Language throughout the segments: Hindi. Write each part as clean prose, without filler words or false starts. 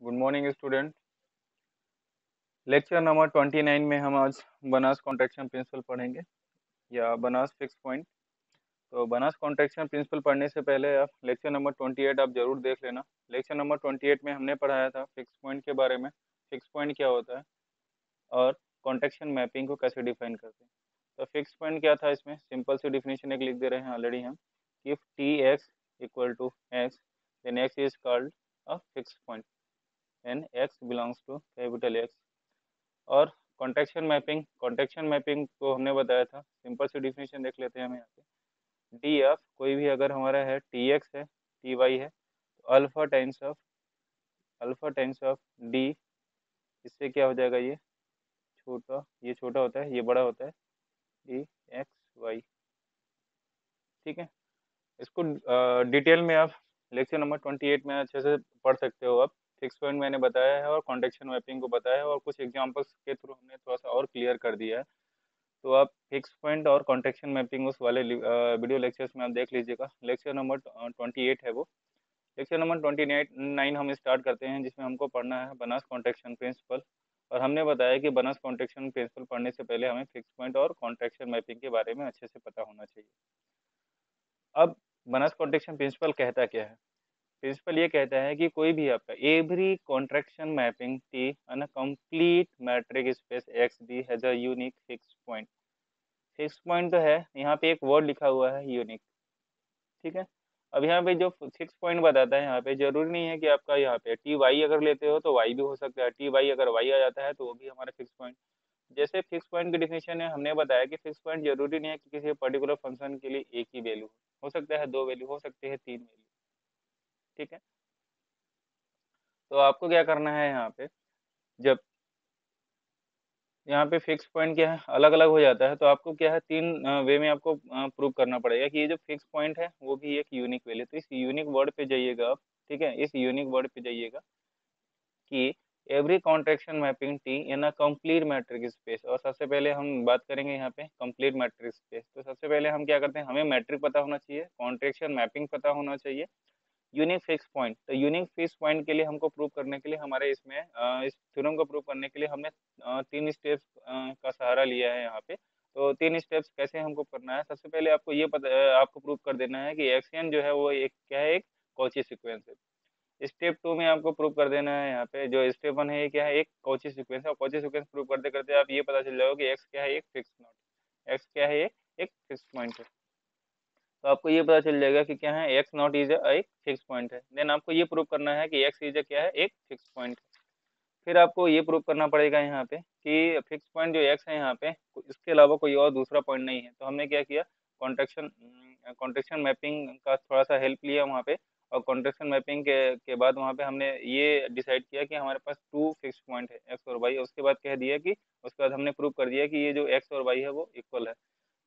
Good morning student. Lecture number 29 में हम आज बनास कॉन्ट्रैक्शन प्रिंसिपल पढ़ेंगे या बनास फिक्स पॉइंट। तो बनास कॉन्ट्रैक्शन प्रिंसिपल पढ़ने से पहले आप लेक्चर नंबर 28 आप जरूर देख लेना। लेक्चर नंबर 28 में हमने पढ़ाया था फिक्स पॉइंट के बारे में। फिक्स पॉइंट क्या होता है और कॉन्ट्रैक्शन मैपिंग को कैसे डिफाइन करते हैं। तो फिक्स पॉइंट क्या था, इसमें सिंपल सी डिफिनेशन एक लिख दे रहे हैं ऑलरेडी हम। If T x equal to X then X is called a fix point and X belongs to capital X. और कॉन्ट्रैक्शन मैपिंग को हमने बताया था, सिंपल सी डिफिनेशन देख लेते हैं हम यहाँ पे। डी एफ कोई भी अगर हमारा है टी एक्स है टी वाई है तो अल्फा टाइम्स ऑफ डी, इससे क्या हो जाएगा, ये छोटा होता है ये बड़ा होता है डी एक्स वाई। ठीक है, इसको डिटेल में आप लेक्चर नंबर 28 में अच्छे से पढ़ सकते हो। आप फिक्स पॉइंट मैंने बताया है और कॉन्ट्रैक्शन मैपिंग को बताया है और कुछ एग्जांपल्स के थ्रू हमने थोड़ा सा और क्लियर कर दिया है। तो आप फिक्स पॉइंट और कॉन्ट्रैक्शन मैपिंग उस वाले वीडियो लेक्चर्स में आप देख लीजिएगा। लेक्चर नंबर 28 है वो। लेक्चर नंबर 29 हम स्टार्ट करते हैं, जिसमें हमको पढ़ना है बनास कॉन्ट्रैक्शन प्रिंसिपल। और हमने बताया कि बनास कॉन्ट्रैक्शन प्रिंसिपल पढ़ने से पहले हमें फिक्स पॉइंट और कॉन्ट्रैक्शन मैपिंग के बारे में अच्छे से पता होना चाहिए। अब बनास कॉन्ट्रैक्शन प्रिंसिपल कहता क्या है। प्रिंसिपल ये कहता है कि कोई भी आपका every contraction mapping T on a complete metric space x D has a unique fix point. Fix point तो है, यहाँ पे एक वर्ड लिखा हुआ है यूनिक। ठीक है, अब यहाँ पे जो फिक्स पॉइंट बताता है, यहाँ पे जरूरी नहीं है कि आपका यहाँ पे टी वाई अगर लेते हो तो वाई भी हो सकता है, टी वाई अगर वाई आ जाता है तो वो भी हमारा फिक्स पॉइंट। जैसे फिक्स पॉइंट की डिफिनेशन है, हमने बताया कि फिक्स पॉइंट जरूरी नहीं है कि किसी पर्टिकुलर फंक्शन के लिए एक ही वैल्यू हो सकता है, दो वैल्यू हो सकते हैं, तीन वैल्यू। ठीक है, तो आपको क्या करना है यहाँ पे, जब यहाँ पे फिक्स पॉइंट क्या है अलग अलग हो जाता है तो आपको क्या है तीन वे में आपको प्रूव करना पड़ेगा कि ये जो फिक्स पॉइंट है वो भी एक यूनिक वैल्यू। तो इस यूनिक वर्ड पे जाइएगा आप। ठीक है, इस यूनिक वर्ड पे जाइएगा कि एवरी कॉन्ट्रैक्शन मैपिंग टी इन अ कंप्लीट मैट्रिक स्पेस। और सबसे पहले हम बात करेंगे यहाँ पे कंप्लीट मैट्रिक स्पेस। तो सबसे पहले हम क्या करते हैं, हमें मैट्रिक पता होना चाहिए, कॉन्ट्रैक्शन मैपिंग पता होना चाहिए, यूनिक फिक्स पॉइंट। तो यूनिक फिक्स पॉइंट के लिए हमको प्रूव करने के लिए हमारे इसमें इस थ्योरम को प्रूव करने के लिए हमने तीन स्टेप्स का सहारा लिया है यहाँ पे। तो तीन स्टेप्स कैसे हमको करना है, सबसे पहले आपको ये पता आपको प्रूव कर देना है कि एक्सएन जो है वो एक क्या है, एक कॉची सीक्वेंस है। स्टेप टू में आपको प्रूव कर देना है, यहाँ पे जो स्टेप वन है ये क्या है, एक कॉची सीक्वेंस है। और कॉची सीक्वेंस प्रूव करते करते आप ये पता चल जाओगे कि एक्स क्या है, एक फिक्स नॉट, एक्स क्या है, एक फिक्स पॉइंट है। तो आपको ये पता चल जाएगा कि क्या है, एक्स नॉट इज एक फिक्स पॉइंट है। देन आपको ये प्रूव करना है कि एक्स इज क्या है, एक फिक्स पॉइंट है। फिर आपको ये प्रूव करना पड़ेगा यहाँ पे कि फिक्स पॉइंट जो एक्स है यहाँ पे इसके अलावा कोई और दूसरा पॉइंट नहीं है। तो हमने क्या किया, कॉन्ट्रैक्शन कॉन्ट्रैक्शन मैपिंग का थोड़ा सा हेल्प लिया वहाँ पे। और कॉन्ट्रैक्शन मैपिंग के बाद वहाँ पे हमने ये डिसाइड किया कि हमारे पास टू फिक्स पॉइंट है एक्स और वाई। उसके बाद कह दिया कि उसके बाद हमने प्रूव कर दिया कि ये जो एक्स और वाई है वो इक्वल है।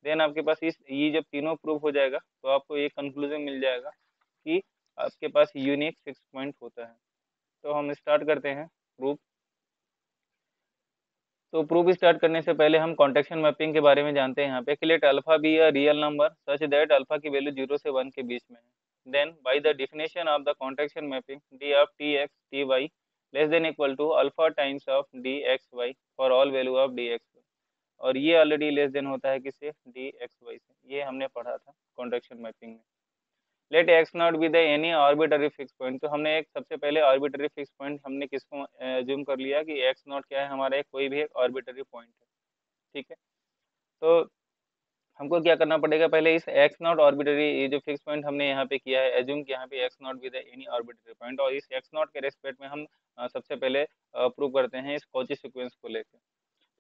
देन आपके पास इस ये जब तीनों प्रूफ हो जाएगा तो आपको ये कंक्लूजन मिल जाएगा कि आपके पास यूनिक फिक्स पॉइंट होता है। तो हम स्टार्ट करते हैं प्रूफ। तो प्रूफ स्टार्ट करने से पहले हम कॉन्ट्रैक्शन मैपिंग के बारे में जानते हैं यहाँ पे कि let alpha be a real number such that alpha की वैल्यू 0 से 1 के बीच में है। Then by the definition of the contraction mapping D of T x T Y less than equal to alpha times of D x Y for all value of D x. और ये ऑलरेडी लेस देन होता है किससे, डी एक्स वाई से। ये हमने पढ़ा था कॉन्ट्रैक्शन मैपिंग में। Let X naught be the any arbitrary fix point. तो हमने एक सबसे पहले आर्बिटरी फिक्स पॉइंट हमने किसको एज्यूम कर लिया कि एक्स नॉट क्या है, हमारा एक कोई भी एक आर्बिटरी पॉइंट है। ठीक है, तो हमको क्या करना पड़ेगा, पहले इस एक्स नॉट आर्बिटरी ये जो फिक्स पॉइंट हमने यहाँ पे किया है एज्यूम कि यहाँ पे x naught be the any arbitrary point. और इस एक्स नॉट के रेस्पेक्ट में हम सबसे पहले प्रूव करते हैं इस कॉची सीक्वेंस को लेकर।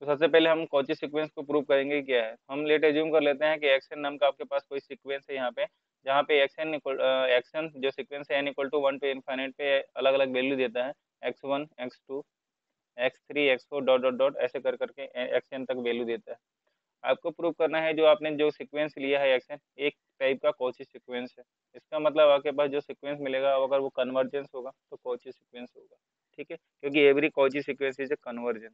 तो सबसे पहले हम कॉची सीक्वेंस को प्रूव करेंगे क्या है। हम लेट एज्यूम कर लेते हैं कि एक्सएन नाम का आपके पास कोई सीक्वेंस है यहाँ पे, जहाँ पे एक्सएन जो सीक्वेंस है N equal to 1 to infinite पे अलग अलग वैल्यू देता है, x1 x2 x3 x4 dot dot dot ऐसे कर करके एक्सएन तक वैल्यू देता है। आपको प्रूव करना है जो आपने जो सीक्वेंस लिया है एक्सएन एक टाइप का कॉची सीक्वेंस है। इसका मतलब आपके पास जो सीक्वेंस मिलेगा अगर वो कन्वर्जेंस होगा तो कॉची सीक्वेंस होगा। ठीक है, क्योंकि every Cauchy sequence is a convergence.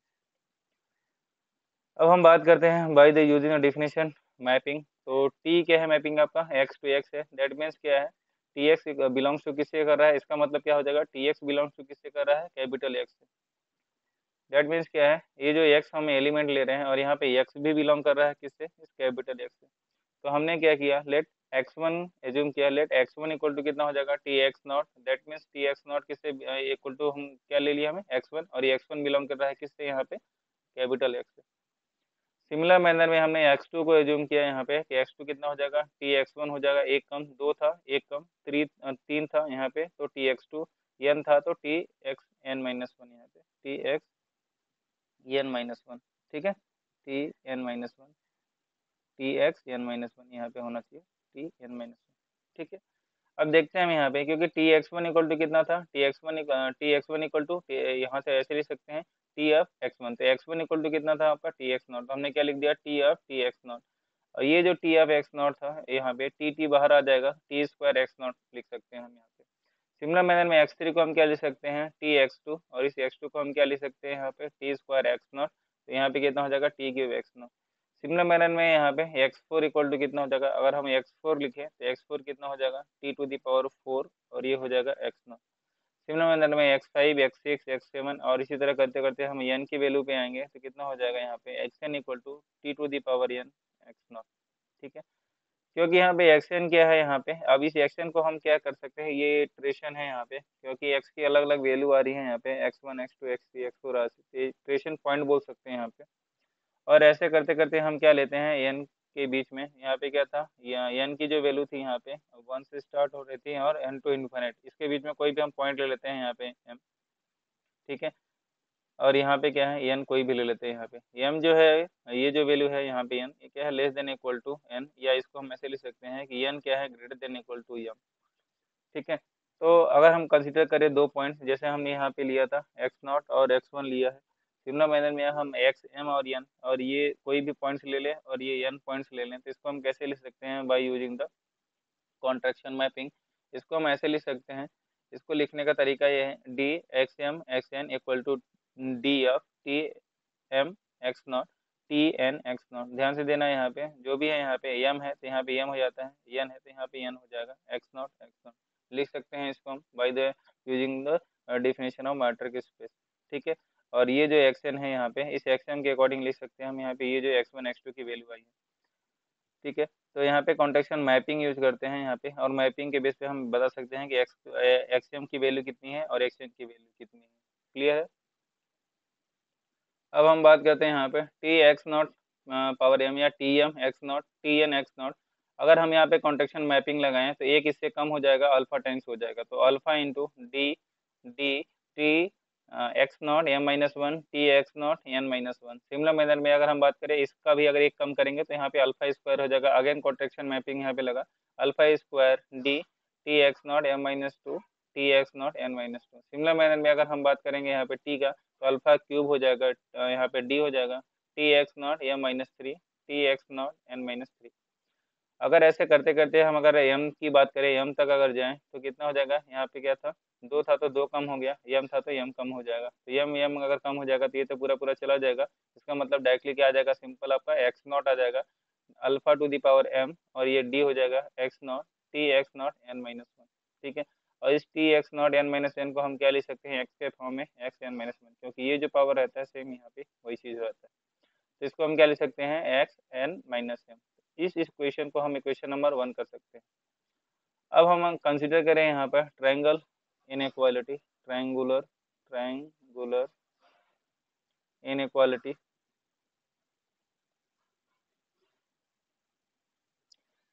अब हम बात करते हैं by the using definition mapping. तो टी क्या है, मैपिंग आपका एक्स टू एक्स है। दैट मीन्स क्या है टी एक्स बिलोंग्स टू किससे कर रहा है, इसका मतलब क्या हो जाएगा, टी एक्स बिलोंग्स टू किससे कर रहा है, कैपिटल एक्स से। दैट मीन्स क्या है, ये जो एक्स हम एलिमेंट ले रहे हैं और यहाँ पे एक्स भी बिलोंग कर रहा है किससे, इस कैपिटल एक्स से। तो हमने क्या किया, लेट x1 एज्यूम किया, लेट x1 इक्वल टू कितना हो जाएगा, T x not. That means T x not किससे इक्वल टू, हम क्या ले लिया हमें x1, और ये x1 बिलोंग कर रहा है किससे, यहाँ पे कैपिटल एक्स से। सिमिलर मैनर में हमने x2 को एज्यूम किया यहाँ पे कि x2 कितना हो जाएगा, टी एक्स1 हो जाएगा, एक कम दो था, एक कम तीन था यहाँ पे, तो टी एक्स2 n था, तो T x N minus one, यहाँ पे T x N minus one, ठीक है, T N minus one, T x N minus one यहाँ पे होना चाहिए, टी एन माइनस वन, ठीक है। अब देखते हैं हम यहाँ पे, क्योंकि T X one equal to कितना था, T X one equal to, यहाँ से ऐसे लिख सकते हैं टी एफ एक्स वन, तो एक्स वन इक्वल टू कितना था आपका, टी एक्स नॉट, तो हमने क्या लिख दिया, T F T x naught. और ये जो टी एफ एक्स नॉट था, यहाँ पे टी टी बाहर आ जाएगा, टी स्क्वायर एक्स नॉट लिख सकते हैं हम यहाँ पे। सिमिलर मैनर में एक्स थ्री को हम क्या लिख सकते हैं, टी एक्स टू, और इस एक्स टू को हम क्या लिख सकते हैं यहाँ पे, टी स्क्वायर एक्स नॉट, तो यहाँ पे कितना हो जाएगा, T cube x naught. Similar manner में यहाँ पे एक्स फोर इक्वल टू कितना हो जाएगा, अगर हम एक्स फोर लिखें तो एक्स फोर कितना हो जाएगा, T to the power four, और ये हो जाएगा एक्स नॉट। सिमिलर मैनर में X five X six X seven, और इसी तरह करते करते हम एन की वैल्यू पे आएंगे, तो कितना हो जाएगा यहाँ पे, X N equal to T to the power N x naught, ठीक है। क्योंकि यहाँ पे एक्शन क्या है यहाँ पे, अब इस एक्शन को हम क्या कर सकते हैं, ये ट्रेशन है यहाँ पे, क्योंकि एक्स की अलग अलग वैल्यू आ रही है यहाँ पे, x one x two x three x four, iteration point बोल सकते हैं यहाँ पे। और ऐसे करते करते हम क्या लेते हैं, एन के बीच में यहाँ पे क्या था, एन की जो वैल्यू थी यहाँ पे वन से स्टार्ट हो रही थी, और एन टू इन्फिनिट, इसके बीच में कोई भी हम पॉइंट ले लेते हैं यहाँ पे एम, ठीक है। और यहाँ पे क्या है, एन कोई भी ले लेते हैं यहाँ पे, एम जो है, ये जो वैल्यू है यहाँ पे एन, ये क्या है, less than equal to N, या इसको हम ऐसे लिख सकते हैं कि एन क्या है, greater than equal to M, ठीक है। तो अगर हम कंसीडर करें दो पॉइंट्स, जैसे हमने यहाँ पे लिया था एक्स नॉट और एक्स वन लिया है, सिमिलर मैनर में हम एक्स एम और एन, और ये कोई भी पॉइंट्स ले लें और ये एन पॉइंट्स ले लें, तो इसको हम कैसे लिख सकते हैं, by using the contraction mapping. इसको हम ऐसे लिख सकते हैं, इसको लिखने का तरीका ये है, D x M X N equal to D F T M x not T N x naught. ध्यान से देना, यहाँ पे जो भी है, यहाँ पे एम है तो यहाँ पे एम हो जाता है, एन है तो यहाँ पे एन हो जाएगा, एक्स नॉट लिख सकते हैं इसको हम by the using the definition of metric space, ठीक है। और ये जो एक्स एन है यहाँ पे, इस एक्स एन के अकॉर्डिंग लिख सकते हैं हम यहाँ पे, ये जो एक्स वन एक्स टू की वैल्यू आई है, ठीक है। तो यहाँ पे कॉन्ट्रैक्शन मैपिंग यूज करते हैं यहाँ पे, और मैपिंग के बेस पे हम बता सकते हैं कि एक्स एम की वैल्यू कितनी है और एक्स एन की वैल्यू कितनी है। क्लियर है। अब हम बात करते हैं यहाँ पे T x not power m, या T M x not T N x not. अगर हम यहाँ पे कॉन्ट्रैक्शन मैपिंग लगाएं तो एक इससे कम हो जाएगा, अल्फा टाइम्स हो जाएगा, तो alpha into D D T x naught M minus one T x naught N minus one. Similar manner में अगर हम बात करें इसका भी, अगर एक कम करेंगे तो यहाँ पे अल्फा स्क्वायर हो जाएगा, अगेन कॉन्ट्रैक्शन मैपिंग यहाँ पे लगा, alpha square D T x naught M minus two T x naught N minus two. Similar manner में अगर हम बात करेंगे यहाँ पे टी का, तो अल्फा क्यूब हो जाएगा, यहाँ पे डी हो जाएगा T x naught M minus three T x naught N minus three. अगर ऐसे करते करते हम अगर एम की बात करें, एम तक अगर जाएं तो कितना हो जाएगा, यहाँ पे क्या था, दो था तो दो कम हो गया, एम था तो एम कम हो जाएगा, तो एम एम अगर कम हो जाएगा तो ये तो पूरा पूरा चला जाएगा, इसका मतलब डायरेक्टली क्या आ जाएगा, सिंपल आपका एक्स नॉट आ जाएगा, alpha to the power M, और ये डी हो जाएगा X not T x naught N minus one, ठीक है। और इस T x naught N minus N को हम क्या लिख सकते हैं, एक्स के फॉर्म में एक्स एन माइनस वन, क्योंकि ये जो पावर रहता है सेम यहाँ पे वही चीज़ रहता है, तो इसको हम क्या लिख सकते हैं, एक्स एन माइनस एम। इस इक्वेशन को हम इक्वेशन नंबर वन कर सकते हैं। अब हम कंसिडर करें यहाँ पर triangle inequality, triangular inequality.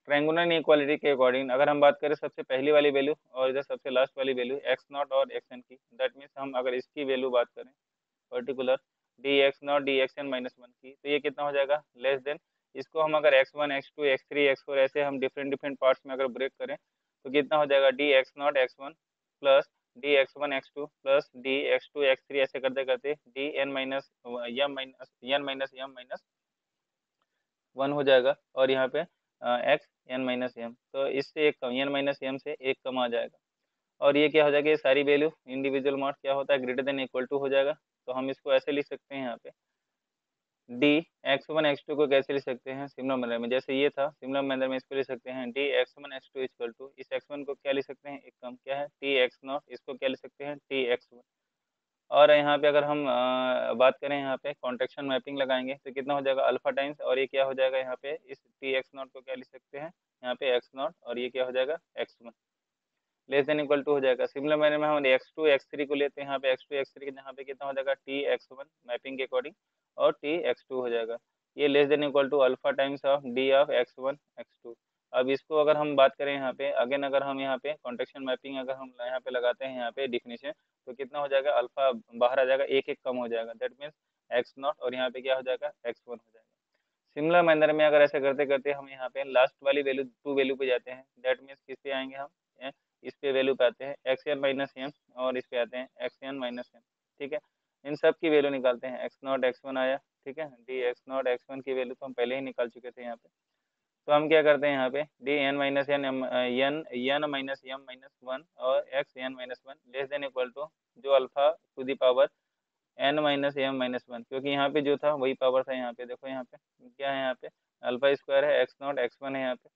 Triangular inequality के अकॉर्डिंग अगर हम बात करें सबसे पहली वाली वैल्यू और इधर सबसे लास्ट वाली वैल्यू एक्स नॉट और एक्स एन की, दैट मीन्स हम अगर इसकी वैल्यू बात करें particular D x not D x N minus one की, तो ये कितना हो जाएगा, लेस देन। इसको हम अगर X one x two x three x four ऐसे हम डिफरेंट डिफरेंट पार्ट्स में अगर ब्रेक करें, तो कितना हो जाएगा, D x not x one plus D X one x two plus D X two x three, ऐसे करते करते D N minus M minus one हो जाएगा, और यहाँ पे एक्स एन माइनस एम, तो इससे एक कम, एन माइनस एम से एक कम आ जाएगा, और ये क्या हो जाएगा, ये सारी वैल्यू इंडिविजुअल मॉड क्या होता है, ग्रेटर देन इक्वल टू हो जाएगा। तो हम इसको ऐसे लिख सकते हैं यहाँ पे डी x1 x2 को कैसे लिख सकते हैं सिमिलर मैनर में, जैसे ये था सिमिलर मैनर में इसको लिख सकते हैं D x1 x2 equal to, इस x1 को क्या लिख सकते हैं, एक कम क्या है टी एक्स नॉट, इसको क्या लिख सकते हैं टी एक्स1। और यहाँ पे अगर हम बात करें यहाँ पे कॉन्ट्रेक्शन मैपिंग लगाएंगे तो कितना हो जाएगा अल्फा टाइम्स, और ये क्या हो जाएगा यहाँ पे इस टी एक्स नॉट को क्या लिख सकते हैं यहाँ पे एक्स नॉट, और ये क्या हो जाएगा x1 less than equal to हो जाएगा। सिमिलर मैनर में हम x2 x3 को लेते हैं, यहाँ पे x2 x3 यहाँ पे कितना हो जाएगा टी एक्स1 मैपिंग के अकॉर्डिंग, और टी एक्स2 हो जाएगा। ये less than equal to alpha times of D of x1 x2। अब इसको अगर हम बात करें यहाँ पे अगेन, अगर हम यहाँ पे कॉन्ट्रेक्शन मैपिंग अगर हम यहाँ पे लगाते हैं यहाँ पे डिफिनीशन, तो कितना हो जाएगा अल्फा बाहर आ जाएगा, एक एक कम हो जाएगा, दैट मीन्स x0, और यहाँ पे क्या हो जाएगा x1 हो जाएगा। सिमिलर मैनर में अगर ऐसे करते करते हम यहाँ पे लास्ट वाली वैल्यू टू वैल्यू पे जाते हैं, दैट मीन्स किस पे आएंगे हम इस पे वैल्यू पे आते हैं एक्स एन माइनस एम, और इस पे आते हैं एक्स एन माइनस एम। ठीक है, इन सब की वैल्यू निकालते हैं, एक्स नॉट एक्स वन आया, ठीक है, D x not x one की वैल्यू तो हम पहले ही निकाल चुके थे यहाँ पे। तो हम क्या करते हैं यहाँ पे d N minus n m n n minus M minus one और x N minus one less than equal to जो alpha to the power N minus M minus one, क्योंकि यहाँ पे जो था वही पावर था, यहाँ पे देखो यहाँ पे क्या है, यहाँ पे अल्फा स्क्वायर है, एक्स नॉट एक्स वन है यहाँ पे।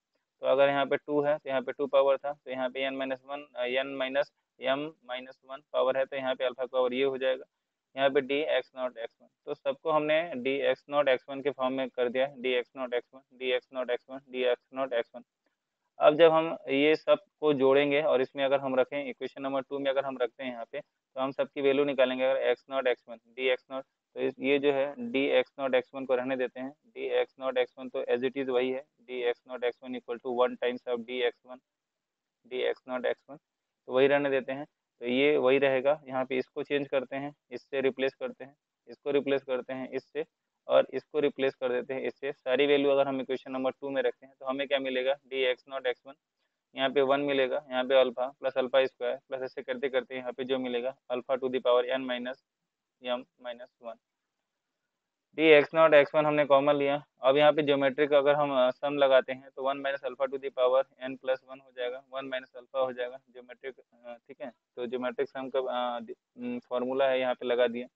तो अगर यहाँ पे टू है तो यहाँ पे टू पावर था, तो यहाँ पे N minus one N minus M minus one power है, तो यहाँ पे अल्फा पावर ये हो जाएगा, यहाँ पे d x not x one. तो सबको हमने D x not x one के फॉर्म में कर दिया, D x not x one D x not x one D x not x one. अब जब हम ये सब को जोड़ेंगे और इसमें अगर हम रखें इक्वेशन नंबर टू में अगर हम रखते हैं यहाँ पे, तो हम सबकी वैल्यू निकालेंगे। अगर X not x one D x naught, तो ये जो है D x not x one को रहने देते हैं, D x not x one तो एज इट इज़ वही है, D x not x one equal to one times of D X one D x not x one, तो वही रहने देते हैं। तो ये वही रहेगा, यहाँ पे इसको चेंज करते हैं, इससे रिप्लेस करते हैं, इसको रिप्लेस करते हैं इससे, और इसको रिप्लेस कर देते हैं इससे। सारी वैल्यू अगर हम इक्वेशन नंबर टू में रखते हैं तो हमें क्या मिलेगा D x not x one, यहाँ पे वन मिलेगा, यहाँ पे alpha plus alpha square plus ऐसे करते करते यहाँ पे जो मिलेगा alpha to the power N minus M minus one. D x not x one हमने कॉमन लिया। अब यहाँ पे ज्योमेट्रिक अगर हम सम लगाते हैं तो one minus alpha to the power N plus one हो जाएगा, वन माइनस अल्फा हो जाएगा ज्योमेट्रिक, ठीक है। तो ज्योमेट्रिक सम का फॉर्मूला है यहाँ पे लगा दिया।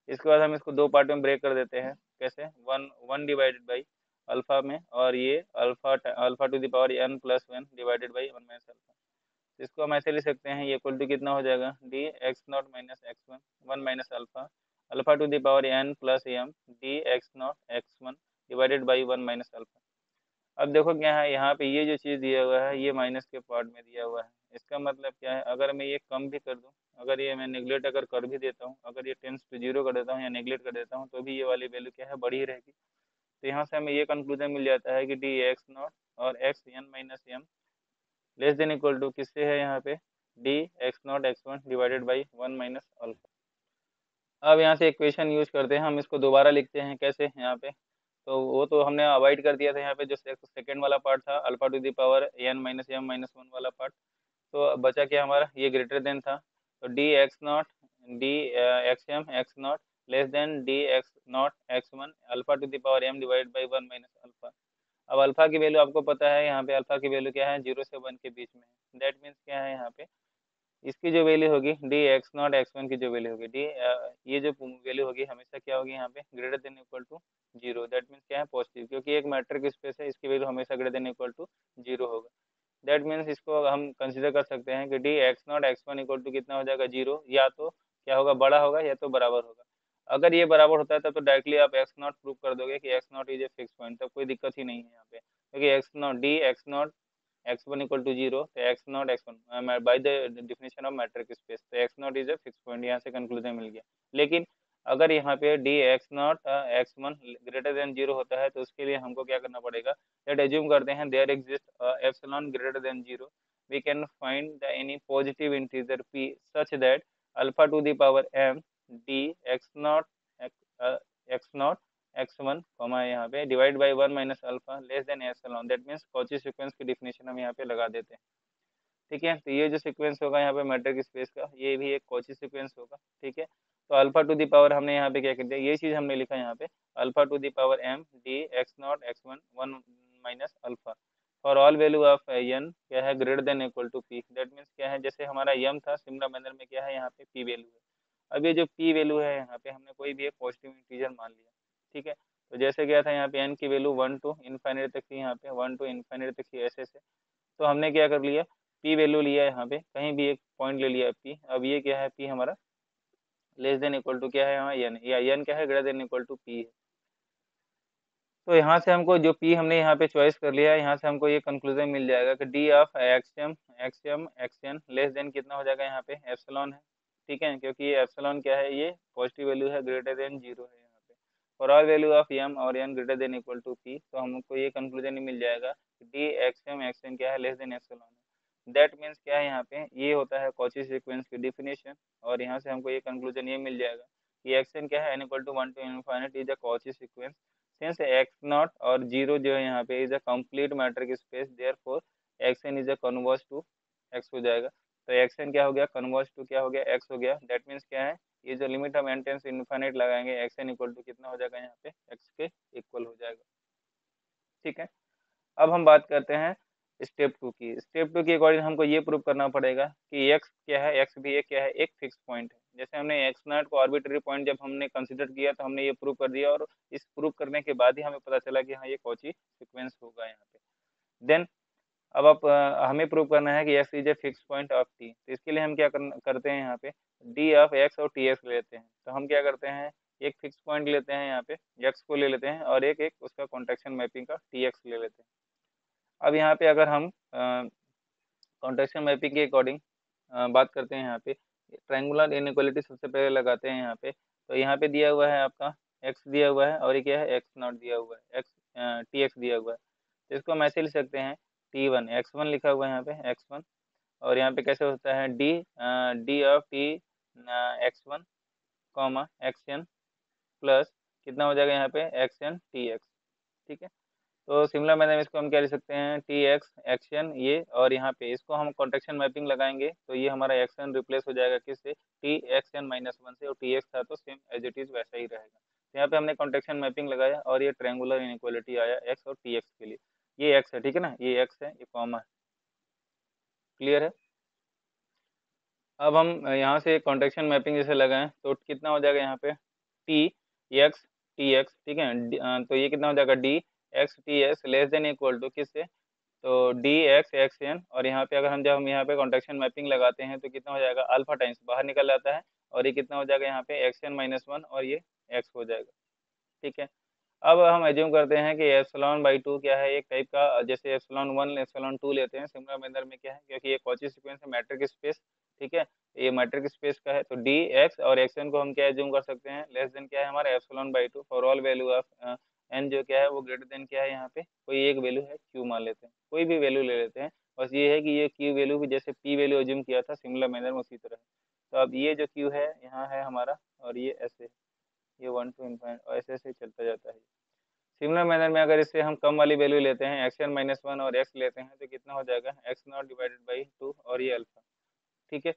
इसके बाद हम इसको दो पार्ट में ब्रेक कर देते हैं, कैसे one one divided by alpha में, और ये alpha alpha to the power N plus one divided by one minus alpha. इसको हम ऐसे लिख सकते हैं, ये इक्वल टू कितना हो जाएगा D x naught minus X one one minus alpha alpha to the power N plus M D x not x one divided by one minus alpha. अब देखो क्या है, यहाँ पे ये जो चीज़ दिया हुआ है ये माइनस के पार्ट में दिया हुआ है, इसका मतलब क्या है, अगर मैं ये कम भी कर दूँ, अगर ये मैं नेग्लेक्ट अगर कर भी देता हूँ, अगर ये टेंस टू जीरो कर देता हूँ या नेग्लेक्ट कर देता हूँ, तो भी ये वाली वैल्यू क्या है बढ़ी रहेगी। तो यहाँ से हमें ये कंक्लूजन मिल जाता है कि डी एक्स नॉट और x N minus m less than equal to किससे है यहाँ पे d x not x one divided by one minus alpha. अब यहाँ से इक्वेशन यूज करते हैं, हम इसको दोबारा लिखते हैं कैसे यहाँ पे, तो वो तो हमने अवॉइड कर दिया था यहाँ पे, जो सेकंड वाला पार्ट था alpha to the power N minus M minus one वाला पार्ट। तो बचा क्या हमारा, ये ग्रेटर देन था, तो d x not D x M x naught less than d x not x one alpha to the power m divide by one minus alpha. अब अल्फा की वैल्यू आपको पता है, यहाँ पे अल्फा की वैल्यू क्या है, जीरो से वन के बीच में है, दैट मीन्स क्या है यहाँ पे इसकी जो वैल्यू होगी D x not x one की जो वैल्यू होगी डी ये जो वैल्यू होगी हमेशा क्या होगी यहाँ पे greater than equal to zero, that means क्या है पॉजिटिव, क्योंकि एक मैट्रिक स्पेस है, इसकी वैल्यू हमेशा greater than equal to zero होगा। दैट मीन्स इसको हम कंसिडर कर सकते हैं कि d x not x one equal to कितना हो जाएगा जीरो, या तो क्या होगा बड़ा होगा या तो बराबर होगा। अगर ये बराबर होता है तब तो डायरेक्टली आप एक्स नॉट प्रूव कर दोगे कि x not is a fix point, तब कोई दिक्कत ही नहीं है यहाँ पे, क्योंकि x not D x not x one equal to zero, तो x not x one by the definition of metric space, तो x not is a fix point, यहाँ से कंक्लूजन मिल गया। लेकिन अगर यहाँ पे d x not x one greater than zero होता है तो उसके लिए हमको क्या करना पड़ेगा, लेट एज्यूम करते हैं there exist epsilon greater than zero, we can find the any positive integer p such that alpha to the power m d x naught x naught x1 comma यहाँ पे divide by one minus alpha less than epsilon, that means Cauchy sequence की डिफिनेशन हम यहाँ पे लगा देते हैं। ठीक है, तो ये जो सीक्वेंस होगा यहाँ पे मैट्रिक स्पेस का, ये भी एक कॉची सीक्वेंस होगा। ठीक है, तो अल्फा टू द पावर हमने यहाँ पे क्या कर दिया, ये चीज़ हमने लिखा यहाँ पे alpha to the power m d x not x one one minus alpha for all value of n क्या है greater than equal to p, that means क्या है जैसे हमारा m था सिमिलर मैनर में क्या है यहाँ पे p वैल्यू है। अब ये जो p वैल्यू है यहाँ पे हमने कोई भी एक पॉजिटिव इंटीजर मान लिया, ठीक है। तो जैसे क्या था यहाँ पे n की वैल्यू 1 टू इन्फाइनाइट तक थी, यहाँ पे 1 टू इन्फाइनाइट तक थी ऐसे से। तो हमने क्या कर लिया, p वैल्यू लिया यहाँ पे, कहीं भी एक पॉइंट ले लिया p। अब ये क्या है, p हमारा लेस देन इक्वल टू क्या है यहाँ n, या n क्या है, greater than equal to p है। तो यहाँ से हमको जो p हमने यहाँ पे चॉइस कर लिया है, यहाँ से हमको ये कंक्लूजन मिल जाएगा कि d of x n less than कितना हो जाएगा यहाँ पे एप्सिलॉन है। ठीक है, क्योंकि ये एप्सिलॉन क्या है, ये पॉजिटिव वैल्यू है, ग्रेटर देन 0 है यहाँ पे। For all value of m और n greater than equal to p, तो हमको ये कंक्लूजन मिल जाएगा डी एक्स एन क्या है, लेस देन एप्सिलॉन है। दैट मीन्स क्या है, यहाँ पे ये होता है कॉची सीक्वेंस की डिफिनेशन। और यहाँ से हमको ये कंक्लूजन ये मिल जाएगा कि एक्स एन क्या है, n equal to 1 to infinite is a Cauchy sequence since x naught और 0 जो है यहाँ पे is a complete metric space, therefore x n is a converse to x हो जाएगा। तो एक्स एन क्या हो गया, कन्वर्स टू क्या हो गया, x हो गया। दैट मीन्स क्या है, ये जो लिमिट हम n टेंस इनफाइनाइट लगाएंगे, एक्स एन इक्वल टू कितना हो जाएगा यहाँ पे, x के इक्वल हो जाएगा। ठीक है, अब हम बात करते हैं स्टेप टू की। स्टेप टू के अकॉर्डिंग हमको ये प्रूव करना पड़ेगा कि x क्या है, x भी एक क्या है, एक फिक्स पॉइंट है। जैसे हमने x नॉट को आर्बिट्री पॉइंट जब हमने कंसीडर किया तो हमने ये प्रूव कर दिया, और इस प्रूव करने के बाद ही हमें पता चला कि हाँ ये कॉची सीक्वेंस होगा यहाँ पे। देन अब आप हमें प्रूव करना है कि x is a fix point of t। तो इसके लिए हम क्या करते हैं, यहाँ पे d ऑफ x और tx लेते हैं। तो हम क्या करते हैं, एक फिक्स पॉइंट लेते हैं यहाँ पे, x को ले लेते हैं, और एक एक उसका कॉन्ट्रेक्शन मैपिंग का tx ले लेते हैं। अब यहाँ पे अगर हम कॉन्ट्रेक्शन मैपिंग के अकॉर्डिंग बात करते हैं, यहाँ पे ट्रायंगुलर इनइक्वालिटी सबसे पहले लगाते हैं यहाँ पे। तो यहाँ पे दिया हुआ है आपका x दिया हुआ है, और ये क्या है, x नॉट दिया हुआ है, x tx दिया हुआ है। तो इसको हम ऐसे लिख सकते हैं, t1 x1 लिखा हुआ है यहाँ पे x1। और यहाँ पे कैसे होता है, d of t x1 comma xn plus कितना हो जाएगा यहाँ पे xn tx। ठीक है, तो सिमिलर मैनर में इसको हम क्या लिख सकते हैं, टी एक्स एक्शन ये, और यहाँ पे इसको हम कॉन्ट्रेक्शन मैपिंग लगाएंगे तो ये हमारा एक्शन रिप्लेस हो जाएगा किससे, t x N minus one से, और टी एक्स था तो सेम एज इट इज वैसा ही रहेगा। तो यहाँ पे हमने कॉन्ट्रेक्शन मैपिंग लगाया, और ये ट्रायंगुलर इनइक्वालिटी आया एक्स और टी एक्स के लिए। ये एक्स है, ठीक है ना, ये एक्स है, ये कॉमा है। क्लियर है। अब हम यहाँ से कॉन्ट्रेक्शन मैपिंग जैसे लगाएं तो कितना हो जाएगा यहाँ पे, टी एक्स, ठीक है। तो ये कितना हो जाएगा, D x t x less than equal to किससे, तो डी एक्स एक्स एन। और यहाँ पे अगर हम यहाँ पे कॉन्ट्रेक्शन मैपिंग लगाते हैं तो कितना हो जाएगा, अल्फा टाइम्स बाहर निकल जाता है, और ये कितना हो जाएगा यहाँ पे एक्स एन माइनस वन, और ये एक्स हो जाएगा। ठीक है, अब हम एज्यूम करते हैं कि एप्सिलॉन बाई टू क्या है, एक टाइप का, जैसे एप्सिलॉन वन एप्सिलॉन टू लेते हैं सिमिलर मैनर में, क्या है, क्योंकि ये कॉची सीक्वेंस है मैट्रिक स्पेस। ठीक है, ये मैट्रिक स्पेस का है, तो डी एक्स और एक्स एन को हम क्या एज्यूम कर सकते हैं, लेस देन क्या है हमारा epsilon by two for all value of n, जो क्या है वो ग्रेटर देन क्या है, यहाँ पे कोई एक वैल्यू है क्यू मान लेते हैं, कोई भी वैल्यू ले लेते हैं। बस ये है कि ये क्यू वैल्यू भी जैसे पी वैल्यू एज्यूम किया था सिमिलर मैनर में उसी तरह। तो अब ये जो क्यू है यहाँ है हमारा, और ये ऐसे, ये वन टू इनफाइनाइट और ऐसे ऐसे चलता जाता है। सिमिलर मैनर में अगर इससे हम कम वाली वैल्यू लेते हैं, एक्स एन माइनस वन और एक्स लेते हैं, तो कितना हो जाएगा, X not divided by two, और ये अल्फा। ठीक है,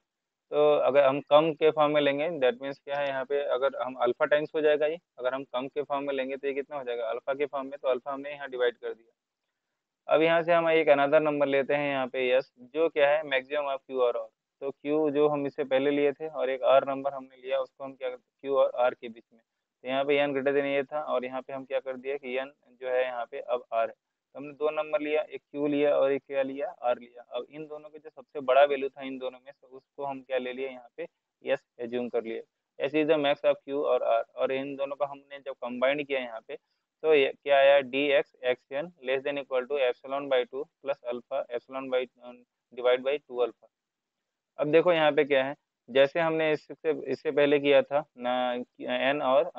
तो अगर हम कम के फॉर्म में लेंगे, दैट मीन्स क्या है, यहाँ पे अगर हम अल्फा टाइम्स हो जाएगा ये, अगर हम कम के फॉर्म में लेंगे तो ये कितना हो जाएगा, अल्फा के फॉर्म में, तो अल्फा हमने यहाँ डिवाइड कर दिया। अब यहाँ से हम एक अनदर नंबर लेते हैं यहाँ पे यस, जो क्या है मैक्सिमम ऑफ क्यू और आर। तो क्यू जो हम इससे पहले लिए थे, और एक आर नंबर हमने लिया, उसको हम क्या करते, क्यू और आर के बीच में। तो यहाँ पे एन ग्रेटर देन ये था, और यहाँ पे हम क्या कर दिया कि एन जो है यहाँ पे अब आर है। तो हमने दो नंबर लिया, एक क्यू लिया और एक क्या लिया, आर लिया। अब इन दोनों के जो सबसे बड़ा वैल्यू था इन दोनों में, तो उसको हम क्या ले लिए यहाँ पे, यस एज्यूम कर लिए। ऐसे is the max of Q और आर, और इन दोनों का हमने जब कंबाइंड किया यहाँ पे, तो ये क्या आया, d x x n less than equal to epsilon by two plus alpha epsilon by divide by two alpha. अब देखो यहाँ पे क्या है, जैसे हमने इससे इससे पहले किया था ना, एन और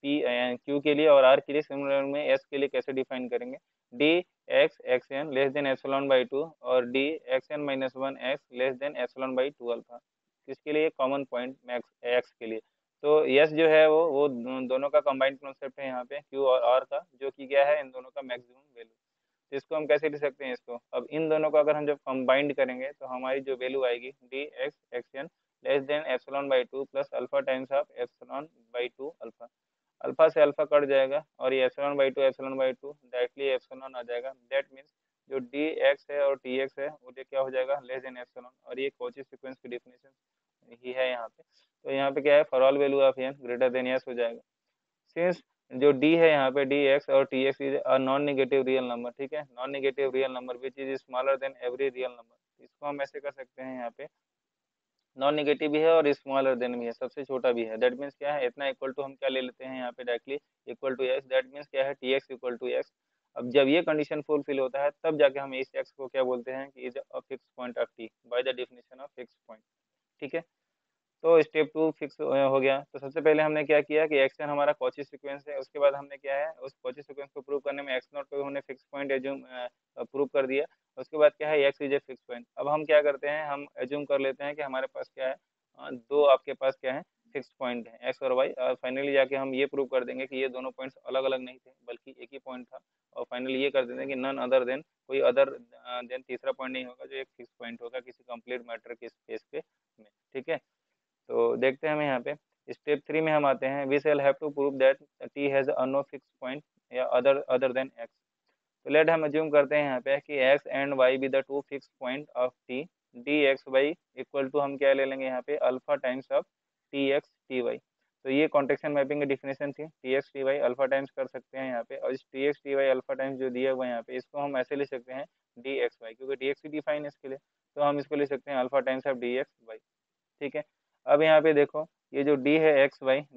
पी क्यू के लिए और आर के लिए, सिमिलर में एस के लिए कैसे डिफाइन करेंगे, d x x n less than epsilon by two, और d x N minus one x less than epsilon by two alpha. किसके लिए, कॉमन पॉइंट मैक्स एक्स के लिए। तो यस जो है वो दोनों का कंबाइंड कॉन्सेप्ट है यहाँ पे, क्यू और आर का, जो कि क्या है इन दोनों का मैक्सिमम वैल्यू। तो इसको हम कैसे लिख सकते हैं इसको, अब इन दोनों को अगर हम जब कंबाइंड करेंगे तो हमारी जो वैल्यू आएगी, d x x n less than epsilon by two plus alpha times of epsilon by two alpha. Alpha से अल्फा कट जाएगा, और ये epsilon by two directly epsilon आ जाएगा। दैट मीन्स जो डी एक्स है और टी एक्स है वो क्या हो जाएगा, लेस देन एप्सिलॉन, और ये कॉची सीक्वेंस की डिफिनेशन ही है यहाँ पे। तो यहाँ पे क्या है, for all value of n greater than s हो जाएगा। सिंस जो डी है यहाँ पे डी एक्स और t x is a non negative real number, ठीक है, non negative real number which is smaller than every real number. इसको हम ऐसे कर सकते हैं, यहाँ पे नॉन नेगेटिव भी है और स्मॉलर देन भी है, सबसे छोटा भी है। दैट मीन्स क्या है, इतना इक्वल टू हम क्या ले लेते हैं यहाँ पे directly equal to x. That means क्या है, t x equal to x. अब जब ये कंडीशन फुलफिल होता है तब जाके हम इस एक्स को क्या बोलते हैं कि is a fix point of T bye the definition of fix point, ठीक है। तो स्टेप टू फिक्स हो गया। तो सबसे पहले हमने क्या किया कि एक्शन हमारा कॉची सीक्वेंस है, उसके बाद हमने क्या है उस कॉची सीक्वेंस को प्रूव करने में एक्स नॉट को हमने फिक्स पॉइंट एज्यूम प्रूव कर दिया। उसके बाद क्या है x is a fix point. अब हम क्या करते हैं, हम एज्यूम कर लेते हैं कि हमारे पास क्या है दो आपके पास क्या है फिक्स पॉइंट है एक्स और वाई। और फाइनली जाके हम ये प्रूव कर देंगे कि ये दोनों पॉइंट्स अलग अलग नहीं थे बल्कि एक ही पॉइंट था। और फाइनली ये कर देंगे कि नन अदर देन कोई अदर देन तीसरा पॉइंट नहीं होगा जो एक फिक्स पॉइंट होगा किसी कंप्लीट मैटर के स्पेस पे में, ठीक है। तो देखते हैं हम यहाँ पे स्टेप थ्री में हम आते हैं। We shall have to prove that t has a no fix point या अदर अदर देन एक्स। तो लेट हम अज्यूम करते हैं यहाँ पे कि x and y be the two fix point of t. D x y equal to हम क्या ले लेंगे यहाँ पे alpha times of T x T y. तो ये कॉन्टेक्शन मैपिंग की डिफिनेशन थी, t x T y alpha times कर सकते हैं यहाँ पे। और इस T x T y alpha times जो दिया हुआ है यहाँ पे इसको हम ऐसे ले सकते हैं डी एक्स वाई, क्योंकि डी एक्स ही डिफाइन है इसके लिए। तो हम इसको ले सकते हैं alpha times of D x y, ठीक है। अब यहाँ पे देखो ये जो d है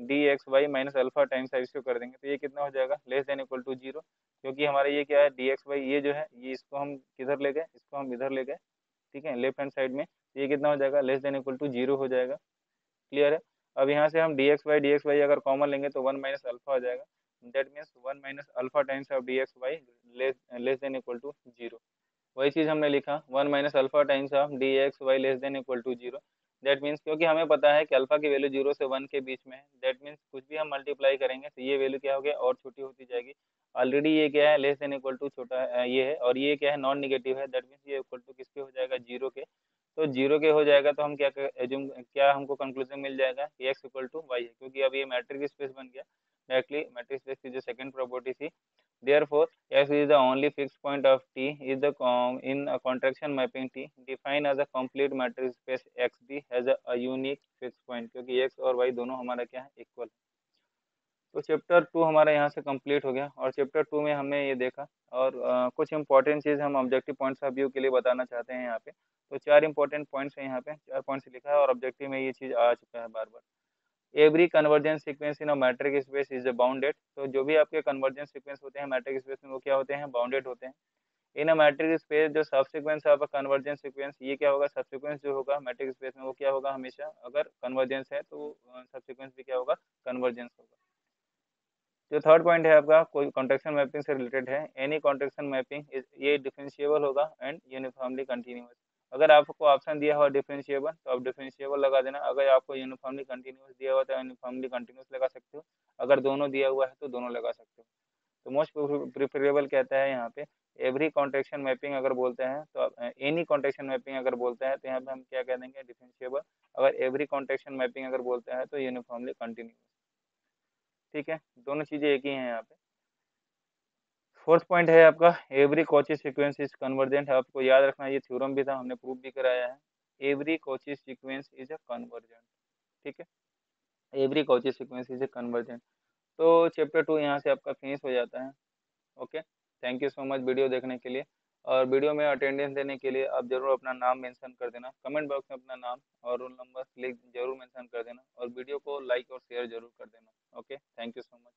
D x y minus alpha times है, इसको कर देंगे तो ये कितना हो जाएगा less than equal to zero. क्योंकि हमारा ये क्या है डी एक्स वाई ये जो है ये इसको हम किधर ले गए, इसको हम इधर ले गए, ठीक है, लेफ्ट हैंड साइड में। तो ये कितना हो जाएगा less than equal to zero हो जाएगा, क्लियर है। अब यहाँ से हम डी एक्स वाई अगर कॉमन लेंगे तो वन माइनस अल्फा हो जाएगा। That means one minus alpha times of D x y less than equal to zero. वही चीज हमने लिखा one minus alpha times of D x y less than equal to zero. That means क्योंकि हमें पता है कि अल्फा की वैल्यू जीरो से वन के बीच में है, दैट मीन्स कुछ भी हम मल्टीप्लाई करेंगे तो ये वैल्यू क्या हो गया और छोटी होती जाएगी। ऑलरेडी ये क्या है लेस देन इक्वल टू छोटा ये है और ये क्या है नॉन निगेटिव है, दैट मीन्स ये इक्वल टू किसके हो जाएगा जीरो के। तो जीरो के हो जाएगा तो हम क्या एज्यूम क्या हमको कंक्लूजन मिल जाएगा कि एक्स इक्वल टू वाई है, क्योंकि अब ये मैट्रिक्स स्पेस बन गया डायरेक्टली मैट्रिक्स स्पेस की जो सेकंड प्रॉपर्टी थी। Therefore, X is the only fixed point of T is the in a contraction mapping T defined as a complete matrix space XD has a unique fixed point, क्योंकि X और Y दोनों हमारा क्या है इक्वल। तो चैप्टर टू हमारा यहाँ से कंप्लीट हो गया और चैप्टर टू में हमने ये देखा। और कुछ इंपॉर्टेंट चीज़ हम ऑब्जेक्टिव पॉइंट्स ऑफ व्यू के लिए बताना चाहते हैं यहाँ पे। तो चार इंपॉर्टेंट पॉइंट्स हैं यहाँ पे, चार पॉइंट्स लिखा है और ऑब्जेक्टिव में ये चीज़ आ चुका है बार बार। Every convergence sequence in a metric space is bounded. तो जो भी आपके कन्वर्जेंस सीक्वेंस होते हैं मैट्रिक स्पेस में वो क्या होते हैं बाउंडेड होते हैं। इन अ मैट्रिक स्पेस जो सब sequence of a convergence sequence ये क्या होगा सब सीक्वेंस जो होगा मैट्रिक स्पेस में वो क्या होगा हमेशा अगर कन्वर्जेंस है तो सब सीक्वेंस भी क्या होगा कन्वर्जेंस होगा। जो थर्ड पॉइंट है आपका कोई कॉन्ट्रेक्शन मैपिंग से रिलेटेड है, एनी कॉन्ट्रेक्शन मैपिंग ये डिफरेंशिएबल होगा एंड यूनिफॉर्मली कंटिन्यूअस। अगर आपको ऑप्शन दिया हुआ डिफरेंशिएबल तो आप डिफरेंशिएबल लगा देना, अगर आपको यूनिफॉर्मली कंटिन्यूअस दिया हुआ तो यूनिफॉर्मली कंटिन्यूअस लगा सकते हो, अगर दोनों दिया हुआ है तो दोनों लगा सकते हो। तो मोस्ट प्रिफरेबल कहता है यहाँ पे एवरी कॉन्ट्रेक्शन मैपिंग अगर बोलते हैं तो एनी कॉन्ट्रेक्शन मैपिंग अगर बोलते हैं तो यहाँ पे हम क्या कह देंगे डिफरेंशिएबल। अगर एवरी कॉन्ट्रेक्शन मैपिंग अगर बोलते हैं तो यूनिफॉर्मली कंटिन्यूअस, ठीक है, दोनों चीजें एक ही हैं यहाँ पे। फोर्थ पॉइंट है आपका every Cauchy sequence is convergent. आपको याद रखना ये थ्योरम भी था हमने प्रूव भी कराया है। Every Cauchy sequence is a convergent, ठीक है, every Cauchy sequence is a convergent. तो चैप्टर टू यहाँ से आपका फिनिश हो जाता है। Okay, thank you so much video देखने के लिए। और वीडियो में अटेंडेंस देने के लिए आप जरूर अपना नाम मेंशन कर देना, कमेंट बॉक्स में अपना नाम और रोल नंबर लिख जरूर मेंशन कर देना और वीडियो को लाइक और शेयर जरूर कर देना। Okay, thank you so much.